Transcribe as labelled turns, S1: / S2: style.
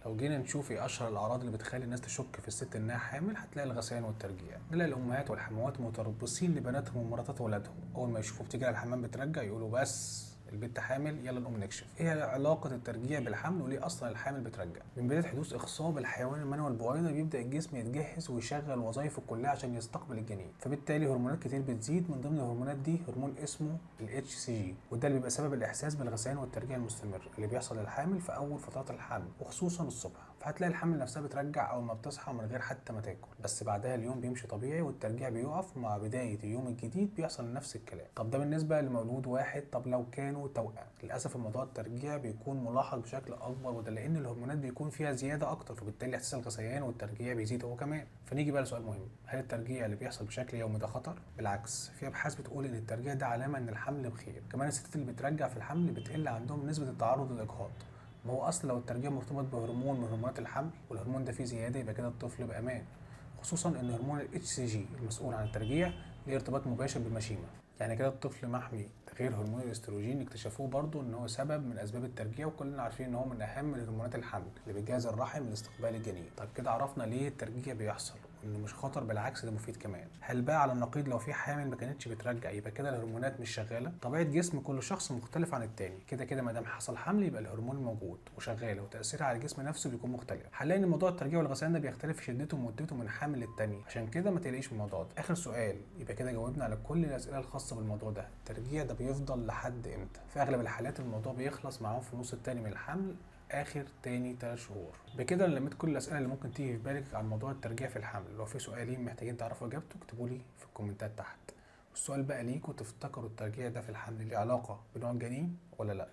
S1: لو جينا نشوف ايه اشهر الاعراض اللي بتخلي الناس تشك في الست انها حامل، هتلاقي الغثيان والترجيع. نلاقي الامهات والحموات متربصين لبناتهم ومراتات ولادهم، اول ما يشوفوا بتيجي على الحمام بترجع يقولوا بس البنت حامل، يلا نقوم نكشف. ايه علاقه الترجيع بالحمل وليه اصلا الحامل بترجع؟ من بدايه حدوث اخصاب الحيوان المنوي البويضه بيبدا الجسم يتجهز ويشغل وظائفه كلها عشان يستقبل الجنين، فبالتالي هرمونات كتير بتزيد. من ضمن الهرمونات دي هرمون اسمه الاتش سي جي، وده اللي بيبقى سبب الاحساس بالغثيان والترجيع المستمر اللي بيحصل للحامل في اول فترات الحمل وخصوصا الصبح. فهتلاقي الحمل نفسها بترجع اول ما بتصحى من غير حتى ما تاكل، بس بعدها اليوم بيمشي طبيعي والترجيع بيقف، ومع بدايه اليوم الجديد بيحصل نفس الكلام. طب ده بالنسبه لمولود واحد. طب لو كانوا توأم، للاسف الموضوع الترجيع بيكون ملاحظ بشكل اكبر، وده لان الهرمونات بيكون فيها زياده اكتر، فبالتالي احساس الغثيان والترجيع بيزيد هو كمان. فنيجي بقى لسؤال مهم، هل الترجيع اللي بيحصل بشكل يومي ده خطر؟ بالعكس، في ابحاث بتقول ان الترجيع ده علامه ان الحمل بخير. كمان الستات اللي بترجع في الحمل بتقل عندهم نسبه التعرض للاجهاض. ما هو اصلا لو الترجيع مرتبط بهرمون من هرمونات الحمل والهرمون ده فيه زياده، يبقى كده الطفل بامان، خصوصا ان هرمون الاتش سي جي المسؤول عن الترجيع ليه ارتباط مباشر بالمشيمه. يعني كده الطفل محمي. ده غير هرمون الاستروجين اكتشفوه برضه ان هو سبب من اسباب الترجيع، وكلنا عارفين ان هو من اهم هرمونات الحمل اللي بتجهز الرحم لاستقبال الجنين. طيب كده عرفنا ليه الترجيع بيحصل وانه مش خطر، بالعكس ده مفيد كمان. هل بقى على النقيض لو في حامل ما كانتش بترجع، يبقى كده الهرمونات مش شغاله؟ طبيعه جسم كل شخص مختلف عن التاني، كده كده ما دام حصل حمل يبقى الهرمون موجود وشغال، وتاثيرها على الجسم نفسه بيكون مختلف. هنلاقي ان موضوع الترجيع والغثيان ده بيختلف في شدته ومدته من حامل للتاني، عشان كده ما تقلقيش من الموضوع ده. اخر سؤال، يبقى كده جاوبنا على كل الاسئله الخاصه بالموضوع ده. الترجيع ده بيفضل لحد امتى؟ في اغلب الحالات الموضوع بيخلص معاهم في النص التاني من الحمل، اخر تاني 3 شهور. بكده انا لميت كل الاسئله اللي ممكن تيجي في بالك عن موضوع الترجيع في الحمل. لو في سؤالين محتاجين تعرفوا اجابته اكتبوا لي في الكومنتات تحت. والسؤال بقى ليكوا، تفتكروا الترجيع ده في الحمل ليه علاقه بنوع الجنين ولا لا؟